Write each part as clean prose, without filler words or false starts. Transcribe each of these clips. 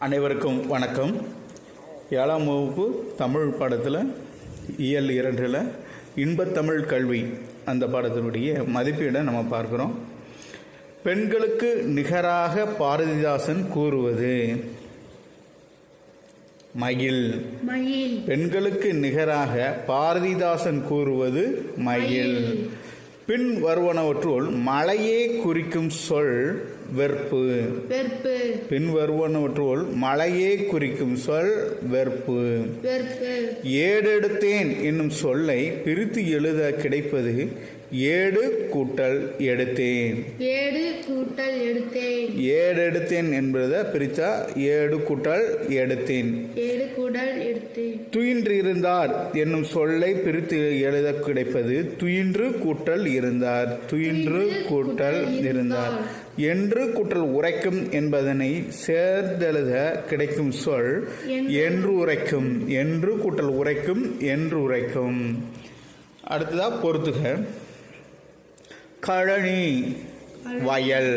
அனைவருக்கும் வணக்கம். 7ஆம் வகுப்பு தமிழ் பாடத்தில் இயல் 2ல் இன்பத்தமிழ் கல்வி அந்த பாடத்தினுடைய மதிப்பீடை நம்ம பார்க்குறோம். பெண்களுக்கு நிகராக பாரதிதாசன் கூறுவது மயில். பெண்களுக்கு நிகராக பாரதிதாசன் கூறுவது மயில். பின் வருவனவற்றுள் மலையே குறிக்கும் சொல் வெறுப்பு. பின் வருவனவற்றுள் மலையே குறிக்கும் சொல் வெறுப்பு. ஏடெடுத்தேன் என்னும் சொல்லை பிரித்து எழுத கிடைப்பது ஏடு கூட்டல் எடுத்தேன். ஏடெடுத்தேன் என்பதை பிரித்தா ஏடு கூட்டல் எடுத்தேன். துயின்று இருந்தார் என்னும் சொல்லை பிரித்து எழுத கிடைப்பது துயின்று கூட்டல் இருந்தார். துயின்று கூட்டல் இருந்தார். என்று கூட்டல் உரைக்கும் என்பதனை சேர்ந்தெழுத கிடைக்கும் சொல் என்று உரைக்கும். என்று கூட்டல் உரைக்கும் என்று உரைக்கும். அடுத்ததா பொறுத்துக. கழனி வயல்.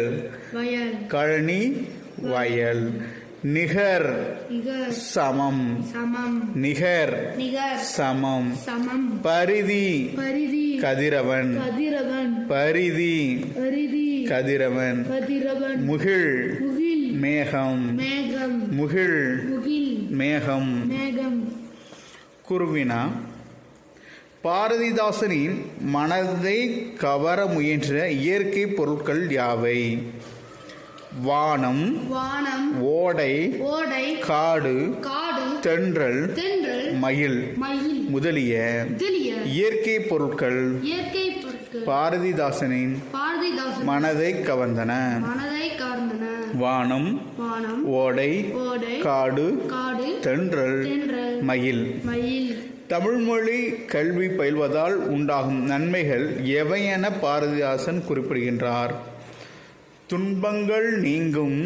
கழனி வயல். நிகர் சமம். நிகர் சமம். பரிதி கதிரவன். பரிதி கதிரவன். முகில் மேகம். முகில் மேகம். குருவினா. பாரதிதாசனின் மனதை கவர முயன்ற இயற்கை பொருட்கள் யாவை? வானம், ஓடை, காடு, தென்றல், மயில் முதலிய இயற்கை பொருட்கள் பாரதிதாசனின் மனதை கவர்ந்தன. வானம், ஓடை, காடு, தென்றல், மயில். தமிழ்மொழி கல்வி பயில்வதால் உண்டாகும் நன்மைகள் எவையென பாரதிதாசன் குறிப்பிடுகின்றார்? துன்பங்கள் நீங்கும்.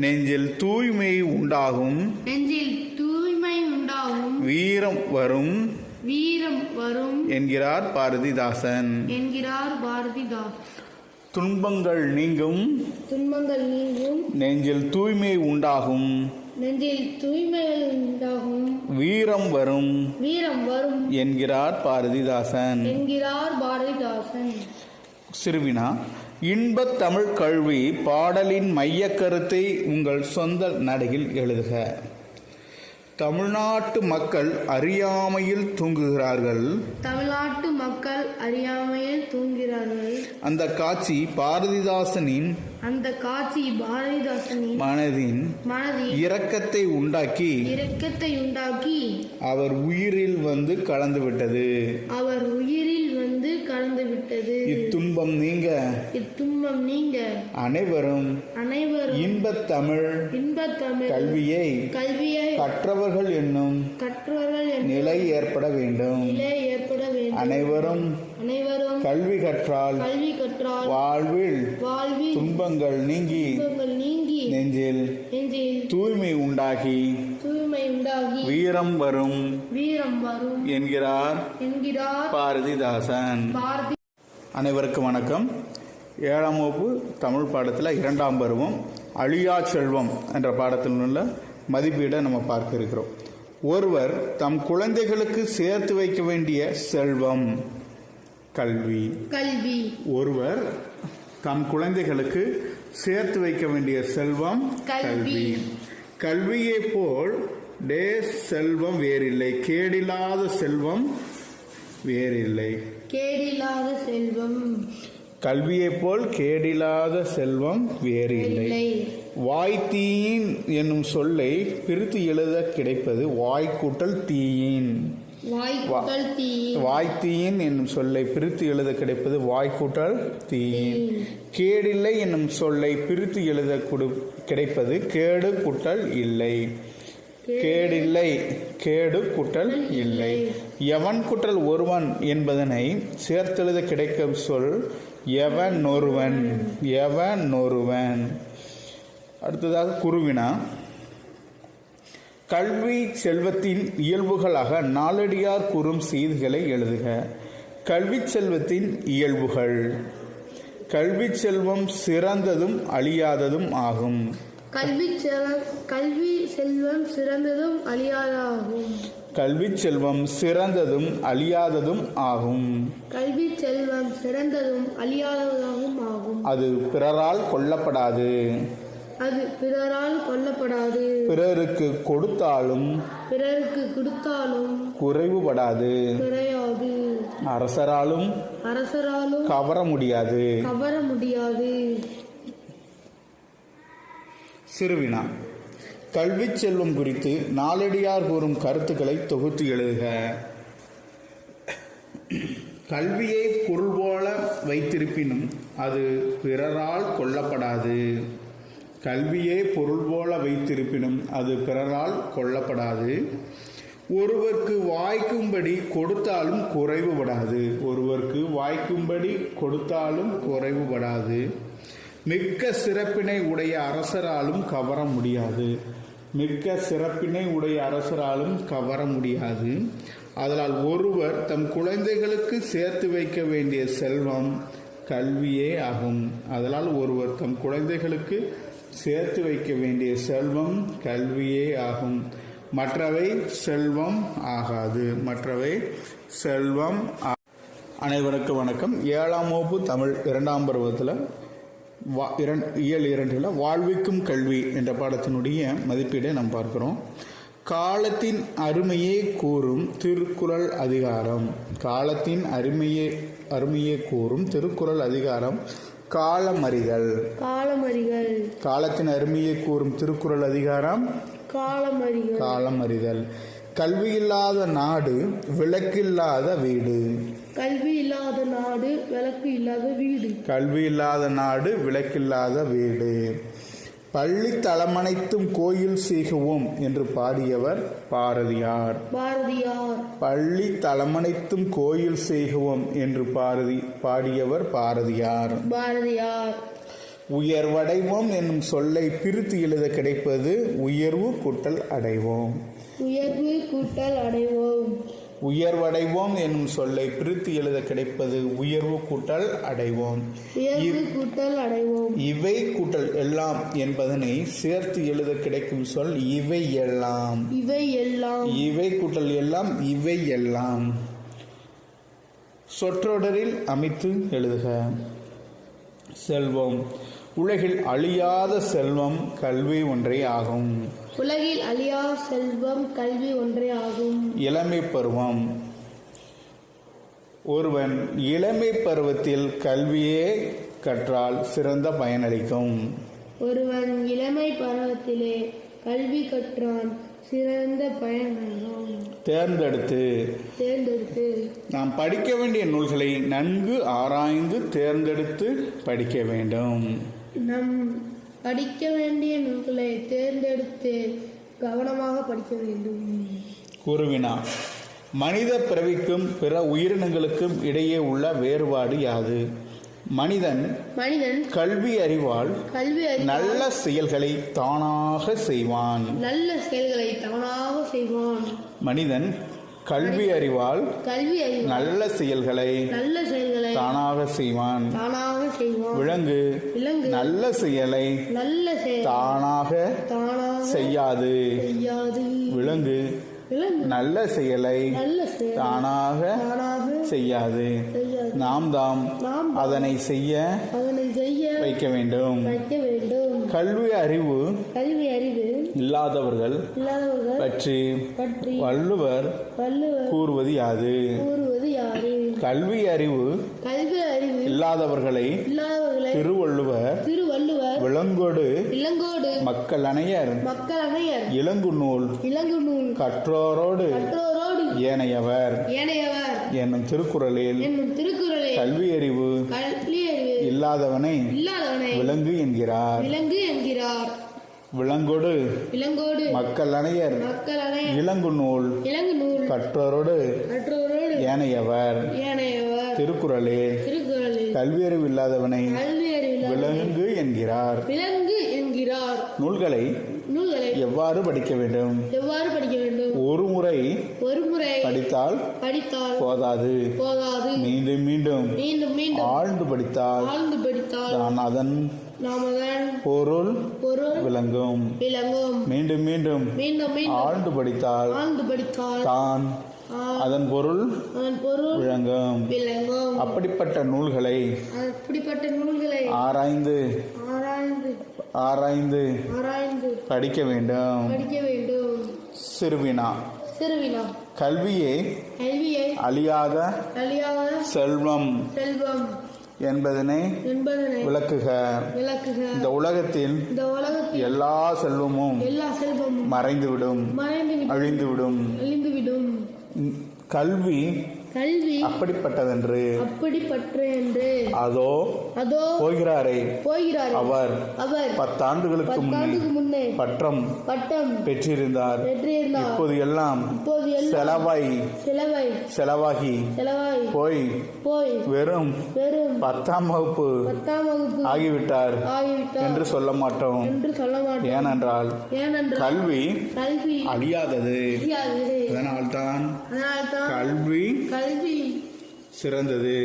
நெஞ்சில் தூய்மை உண்டாகும். வீரம் வரும் என்கிறார் பாரதிதாசன். துன்பங்கள் நீங்கும். நெஞ்சில் தூய்மை உண்டாகும். வீரம் வரும் என்கிறார் பாரதிதாசன். சிறுவினா. இன்பத் தமிழ் கல்வி பாடலின் மைய கருத்தை உங்கள் சொந்த நடையில் எழுதுக. தமிழ்நாட்டு மக்கள் அறியாமையில் தூங்குகிறார்கள். அந்த காட்சி பாரதிதாசனின் மனதின் இரக்கத்தை உண்டாக்கி அவர் உயிரில் வந்து கலந்துவிட்டது. இத்துன்பம் நீங்க அனைவரும் இன்பத் தமிழ் கல்வியை கற்றவர்கள் என்னும் நிலை ஏற்பட வேண்டும். அனைவரும் கல்வி கற்றால் வாழ்வில் துன்பங்கள் நீங்கி நெஞ்சில் தூய்மை உண்டாகி வீரம் வரும் என்கிறார் பாரதிதாசன். அனைவருக்கும் வணக்கம். 7ஆம் வகுப்பு தமிழ் பாடத்தில் 2ஆம் பருவம் அழியா செல்வம் என்ற பாடத்தில் உள்ள மதிப்பீடை நம்ம பார்க்க இருக்கிறோம். ஒருவர் தம் குழந்தைகளுக்கு சேர்த்து வைக்க வேண்டிய செல்வம் கல்வி. ஒருவர் தம் குழந்தைகளுக்கு சேர்த்து வைக்க வேண்டிய செல்வம் கல்வி. கல்வியை போல் செல்வம் வேறில்லை. கேடில்லாத செல்வம் வேறில்லை. கல்வியை போல் கேடில்லாத செல்வம் வேறு இல்லை. வாய்த்தீயின் என்னும் சொல்லை பிரித்து எழுத கிடைப்பது வாய்க்கூட்டல் தீயின். வாய்த்தீயின் என்னும் சொல்லை பிரித்து எழுத கிடைப்பது வாய்க்கூட்டல் தீயின். கேடில்லை என்னும் சொல்லை பிரித்து எழுத கிடைப்பது கேடு கூட்டல் இல்லை. கேடில்லை கேடு கூட்டல் இல்லை. எவன் கூட்டல் ஒருவன் என்பதனை சேர்த்தெழுத கிடைக்கும் சொல் எவனொருவன். எவனொருவன். அடுத்ததாக குருவினா. கல்வி செல்வத்தின் இயல்புகளாக நாலடியார் கூறும் செய்திகளை எழுதுக. கல்வி செல்வத்தின் இயல்புகள். கல்வி செல்வம் சிறந்ததும் அழியாததும் ஆகும். கல்வி செல்வம் சிறந்ததும் அழியாததாகும். கல்வி செல்வம் சிறந்ததும் அழியாததும் ஆகும். கல்வி செல்வம் சிறந்ததும் அழியாததாகவும் ஆகும். அது பிறரால் கொல்லப்படாது. அது பிறரால் கொல்லப்படாது. பிறருக்கு கொடுத்தாலும் குறைவுபடாது. குறையாது. அரசராலும் கவர முடியாது. சிறுவினா. கல்வி செல்வம் குறித்து நாலடியார் கூறும் கருத்துக்களை தொகுத்து எழுதுக. கல்வியை பொருள் போல வைத்திருப்பினும் அது பிறரால் கொல்லப்படாது. கல்வியை பொருள் போல வைத்திருப்பினும் அது பிறரால் கொல்லப்படாது. ஒருவருக்கு வாய்க்கும்படி கொடுத்தாலும் குறைவுபடாது. மிக்க சிறப்பினை உடைய அரசராலும் கவர முடியாது. அதனால் ஒருவர் தம் குழந்தைகளுக்கு சேர்த்து வைக்க வேண்டிய செல்வம் கல்வியே ஆகும். மற்றவை செல்வம். அனைவருக்கும் வணக்கம். 7ஆம் வகுப்பு தமிழ் 2ஆம் பருவத்தில் இயல் 2 வாழ்விக்கும் கல்வி என்ற பாடத்தினுடைய மதிப்பீடை நாம் பார்க்கிறோம். காலத்தின் அருமையை கூறும் திருக்குறள் அதிகாரம். காலமறிதல். காலத்தின் அருமையை கூறும் திருக்குறள் அதிகாரம் காலமறிதல். கல்வியில்லாத நாடு விளக்கில்லாத வீடு. பள்ளி தலமனைத்தும் கோயில் செய்குவோம் என்று பாடியவர் பாரதியார். பள்ளி தலமனைத்தும் கோயில் செய்குவோம் என்று பாடியவர் பாரதியார். உயர்வடைவோம் என்னும் சொல்லை பிரித்து எழுத கிடைப்பது உயர்வு கூட்டல் அடைவோம். உயர்வடைவோம் என்னும் சொல்லை பிரித்து எழுத கிடைப்பது உயர்வு கூட்டல் அடைவோம். இவை கூட்டல் எல்லாம் என்பதனை சேர்த்து எழுத கிடைக்கும் சொல் இவை எல்லாம். இவை கூட்டல் எல்லாம் இவை எல்லாம். சொற்றொடரில் அமைத்து எழுதுக. செல்வம். உலகில் அழியாத செல்வம் கல்வி ஒன்றே ஆகும். இளமை பருவம். ஒருவன் இளமை பருவத்தில் கல்வியே கற்றால் சிறந்த பயனளிக்கும். தேர்ந்தெடுத்து. நாம் படிக்க வேண்டிய நூல்களை நன்கு ஆராய்ந்து தேர்ந்தெடுத்து படிக்க வேண்டும். கவனமாக படிக்க வேண்டும். கூறுவினா. மனித பிறவிக்கும் பிற உயிரினங்களுக்கும் இடையே உள்ள வேறுபாடு யாது? மனிதன் கல்வி அறிவால் நல்ல செயல்களை தானாக செய்வான். மனிதன் கல்வி அறிவால் நல்ல செயல்களை தானாக செய்வான். விலங்கு நல்ல செயலை தானாக செய்யாது. விலங்கு நல்ல செயலை தானாக செய்யாது. நாம் அதனை செய்ய வைக்க வேண்டும். கல்வி அறிவு இல்லாதவர்கள் பற்றி வள்ளுவர் கூறுவது யாது? கல்வி அறிவு இல்லாதவர்களை திருவள்ளுவர் விலங்கோடு மக்கள் அணையர் இலங்கு நூல் கற்றோரோடு ஏனையவர் என்னும் திருக்குறளில் கல்வி அறிவு இல்லாதவனை விலங்கு என்கிறார். விலங்கோடு மக்கள் அணையர் இலங்கு நூல் கற்றோரோடு ஏனையவர். திருக்குறளில் கல்வியறிவு இல்லாதவனை விலங்கு என்கிறார். நூல்களை எவ்வாறு படிக்க வேண்டும்? ஒரு முறை ஒருமுறை படித்தால் போதாது. மீண்டும் மீண்டும் மீண்டும் மீண்டும் ஆழ்ந்து படித்தால் ஆழ்ந்து படித்தால் தான் அதன் பொருள் விளங்கும். மீண்டும் மீண்டும் மீண்டும் மீண்டும் ஆழ்ந்து படித்தால் தான் அதன் பொருள் விளங்கும். அப்படிப்பட்ட நூல்களை ஆராய்ந்து ஆராய்ந்து படிக்க வேண்டும். சிறுவினா கல்வியே அழியாத செல்வம் என்பதனை விளக்குக. இந்த உலகத்தில் எல்லா செல்வமும் மறைந்துவிடும், அழிந்துவிடும். கல்வி அப்படிப்பட்டதென்று அதோ போகிறாரே அவர் 10 ஆண்டுகளுக்கு முன்னே பட்டம் பெற்றிருந்தார். இப்போது எல்லாம் செலவாகி போய் வெறும் 10ஆம் வகுப்பு ஆகிவிட்டார் என்று சொல்ல மாட்டோம். ஏனென்றால் கல்வி அழியாதது. அதனால்தான் கல்வி சிறந்தது.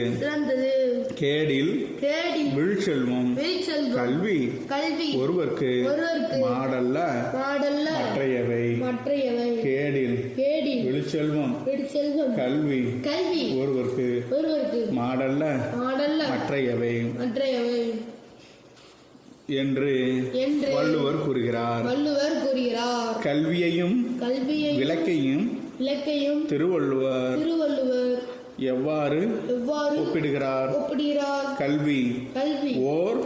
கேடில் விழுச்செல்வம். கல்வி ஒருவருக்கு மாடல்ல மற்றையவை. கேடில் விழுச்செல்வம் கல்வி ஒருவருக்கு மாடல்ல மற்றையவை என்று வள்ளுவர் கூறுகிறார். கல்வியையும் விளக்கையும் திருவள்ளுவர் எவ்வாறு ஒப்பிடுகிறார்? கல்வி ஓர்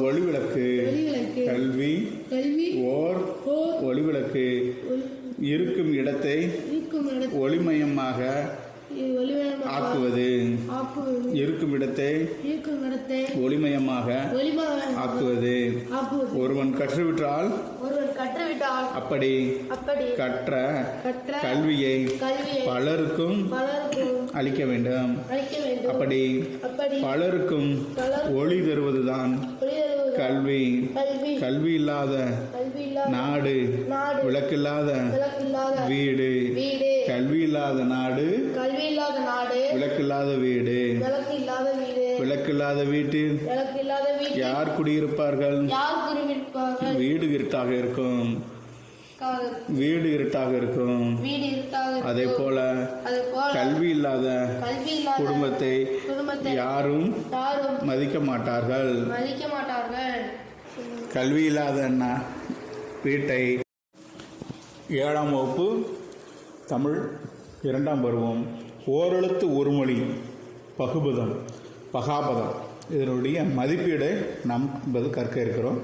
ஒளிவிளக்கு. கல்வி ஓர் ஒளிவிளக்கு. இருக்கும் இடத்தை ஒளிமயமாக ஆக்குவது. இருக்கும் இடத்தை ஒளிமயமாக ஆக்குவது. ஒருவன் கற்றுவிட்டால் அப்படி கற்ற கல்வியை பலருக்கும் அளிக்க வேண்டும். அப்படி பலருக்கும் ஒளி தருவதுதான் கல்வி. கல்வி இல்லாத நாடு விளக்கில்லாத வீடு. கல்வி இல்லாத நாடு விளக்கில்லாத வீடு. விளக்கில்லாத வீட்டில் யார் குடியிருப்பார்கள்? வீடு இருட்டாக இருக்கும். அதே போல கல்வி இல்லாத குடும்பத்தை யாரும் மதிக்க மாட்டார்கள். கல்வி இல்லாத வீட்டை 7ஆம் வகுப்பு தமிழ் 2ஆம் பருவம் ஓரெழுத்து ஒரு மொழி பகாபதம் இதனுடைய மதிப்பீடு நாம் கற்க இருக்கிறோம்.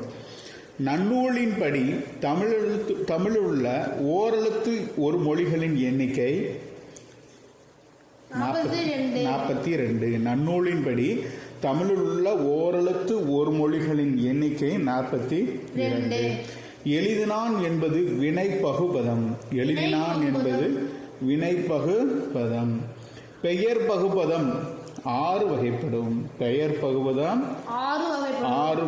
நன்னூலின்படி தமிழில் உள்ள ஓரெழுத்து ஒரு மொழிகளின் எண்ணிக்கை 42. நன்னூலின்படி தமிழில் உள்ள ஓரெழுத்து ஒரு மொழிகளின் எண்ணிக்கை 42. எழுதினான் என்பது வினைப்பகுபதம். பெயர் பகுபதம் 6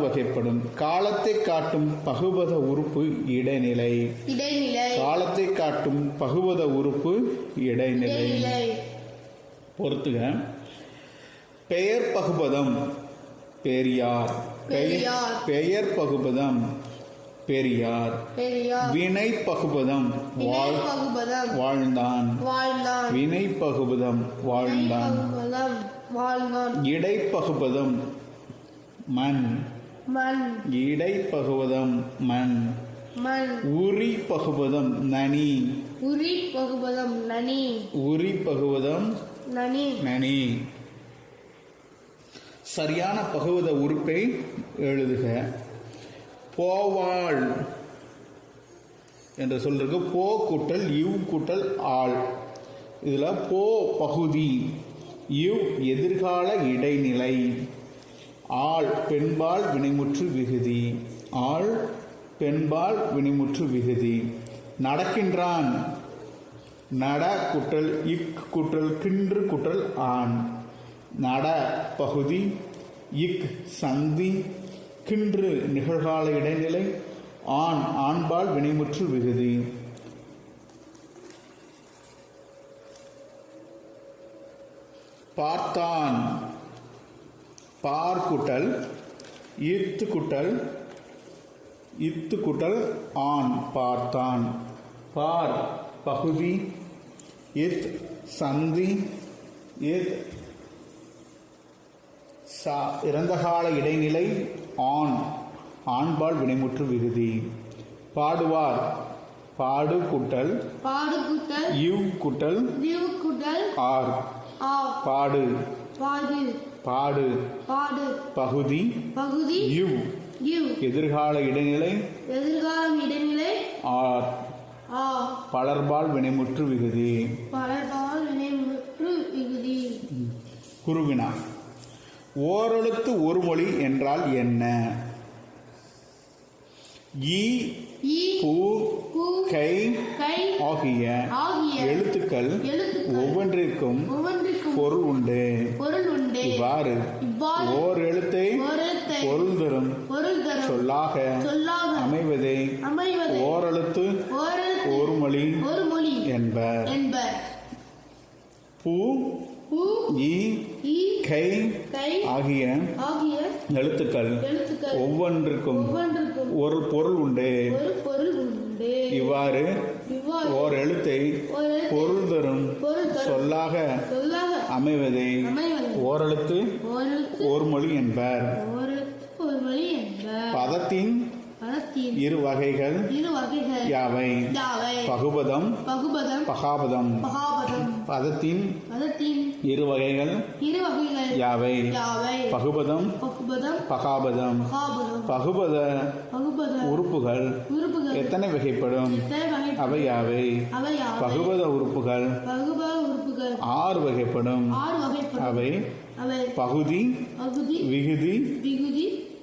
வகைப்படும். காலத்தை காட்டும் பகுபத உறுப்பு இடைநிலை. காலத்தை காட்டும் பகுபத உறுப்பு இடைநிலை. பொறுத்துக. பெயர் பகுபதம் பெரியார். பெயர் பகுபதம் பெரியார். வினை பகுபதம் வாழ்ந்தான். வினை பகுபதம் வாழ்ந்தான். இடைப்பகுபதம் மண். இடைப்பகுபதம் மண். உரி பகுபதம் நனி. உரி பகுபதம் நனி. சரியான பகுபத உறுப்பை எழுதுக. போவாள் என்ற சொல்றதுக்கு போ கூட்டல் இவ் கூட்டல் ஆள். இதுல போ பகுதி, இவ் எதிர்கால இடைநிலை, ஆள் பெண்பால் வினைமுற்று விகுதி. ஆள் பெண்பால் வினைமுற்று விகுதி. நடக்கின்றான் நட கூட்டல் இக் கூட்டல் கின்று கூட்டல் ஆண். நட பகுதி, இக் சந்தி, கின்று நிகழ்கால இடைநிலை, ஆண் ஆண்பால் வினைமுற்று விகுதி. பார்த்தான். பார் கூட்டல் இத்து கூட்டல் ஆண் பார்த்தான். பார் பகுதி, இத் சந்தி, இத் இறந்தகால இடைநிலை, ஆண் ஆண்பால் வினைமுற்று விகுதி. பாடுவார் பாடு கூட்டல் இவ் கூட்டல் ஆர் பாடு பாடு பகுதி இவ் எதிர்கால இடைநிலை ஆர் பலர்பால் வினைமுற்று விகுதி. குருவினா. ஓரெழுத்து ஒரு மொழி என்றால் என்ன? ஈ பூ கை ஆகிய எழுத்துக்கள் ஒவ்வொன்றிற்கும் பொருள் உண்டு. இவ்வாறு ஓர் எழுத்தை பொருள் தரும் சொல்லாக அமைவதே ஓரெழுத்து ஒரு மொழி என்பர். பூ ஈ கை ஆகிய எழுத்துக்கள் ஒவ்வொன்றுக்கும் ஒரு பொருள் உண்டு. இவ்வாறு ஓர் எழுத்தை பொருள் தரும் சொல்லாக அமைவதை ஓரெழுத்து ஒரு மொழி என்பர். பதத்தின் இரு வகைகள் யாவை? பகுபதம் பகாபதம். பதத்தின் இரு வகைகள் யாவை? பகுபதம் பகாபதம். பகுபத உறுப்புகள் எத்தனை வகைப்படும்? அவை யாவை? பகுபத உறுப்புகள் 6 வகைப்படும். அவை பகுதி, விகுதி,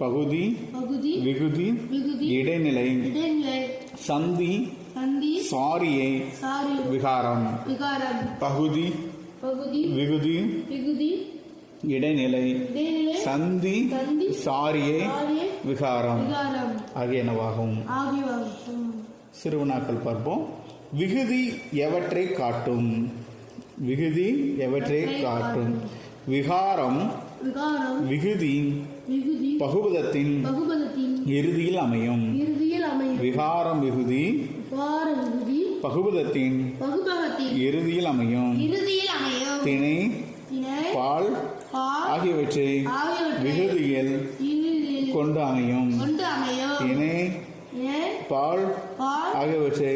பகுதி, விகுதி, இடைநிலை, சந்தி, சாரியை, விகாரம். பகுதி, விகுதி, இடைநிலை, சந்தி, சாரியை, விகாரம் ஆகியனவாகும். சிறுவினாக்கள் பார்ப்போம். விகுதி எவற்றை காட்டும்? விகுதி எவற்றை காட்டும்? விகாரம் விகுதி பகுபதத்தின் இறுதியில் அமையும். விகாரம் விகுதி பகுபதத்தின் இறுதியில் அமையும். திணை, பால் ஆகியவற்றை விகுதியில் கொண்டு அமையும். திணை, பால் ஆகியவற்றை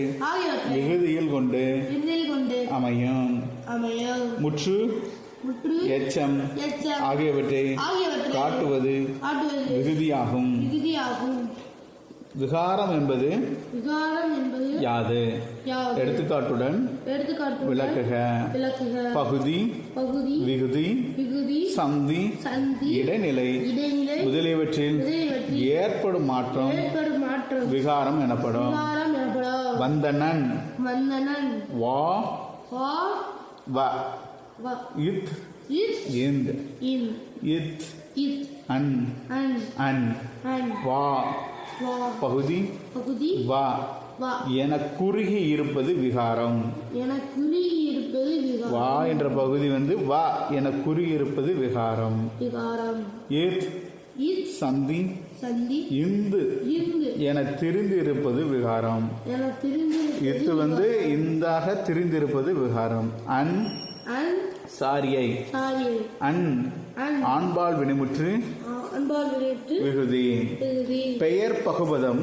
விகுதியில் கொண்டு அமையும். முற்று, எச்சம் ஆகியவற்றை காட்டுவது விகுதியாகும். விகாரம் என்பது யாது? எடுத்துக்காட்டுடன் விளக்குக. பகுதி, விகுதி, சந்தி, இடைநிலை முதலியவற்றில் ஏற்படும் மாற்றம் விகாரம் எனப்படும். வந்தனன், வா, வ, இத், இந்த், இத், அன், வா பகுதி, வா என குறுகி இருப்பது விகாரம். வா என்ற பகுதி வா என குறுகி இருப்பது விகாரம். இத் சந்தி, இந்து என திரிந்து இருப்பது விகாரம். இத்து இந்தாக திரிந்திருப்பது விகாரம். அன் சாரியை, அன் ஆண்பால் வினைமுற்று விகுதி. பெயர் பகுபதம்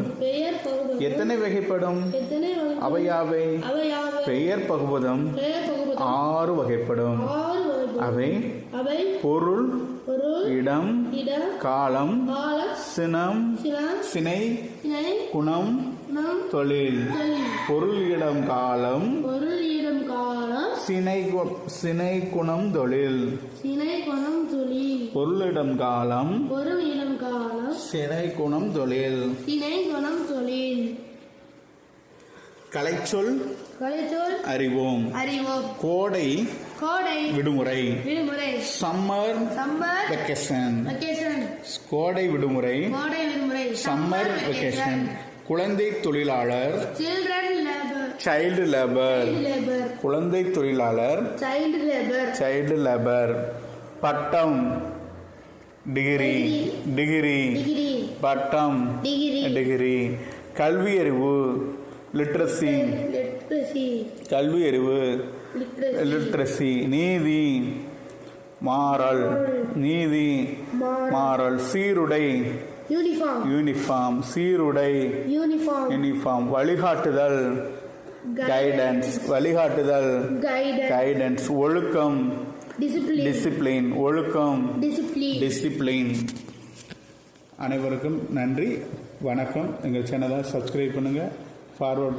எத்தனை வகைப்படும்? அவையாவை? பெயர் பகுபதம் 6 வகைப்படும். அவை பொருள், இடம், காலம், சினம், சினை, குணம், தொழில். பொருள், இடம், காலம், சினை, குணம், தொழில். பொருளிடம் காலம், சினை, குணம், தொழில். கலைச்சொல் அறிவோம். கோடை விடுமுறை. Summer vacation. கோடை விடுமுறை, சம்மர் வெக்கேஷன். குழந்தை தொழிலாளர், சைல்டு லேபர். குழந்தை தொழிலாளர், சைல்டு லேபர். பட்டம் டிகிரி டிகிரி டிகிரி பட்டம் டிகிரி டிகிரி கல்வியறிவு லிட்ரஸி லிட்ரஸி கல்வியறிவு லிட்ரஸி லிட்ரஸி நீதி மாறல் நீதி மாறல் சீருடை யூனிஃபார்ம் யூனிஃபார்ம் சீருடை யூனிஃபார்ம் யூனிஃபார்ம் வழிகாட்டுதல் கைடன்ஸ் வழிகாட்டுதல் கைடன்ஸ் ஒழுக்கம் டிசிப்ளின் டிசிப்ளின் ஒழுக்கம் டிசிப்ளின் டிசிப்ளின் அனைவருக்கும் நன்றி வணக்கம். எங்கள் சேனலை சப்ஸ்கிரைப் பண்ணுங்கள், ஃபார்வர்ட்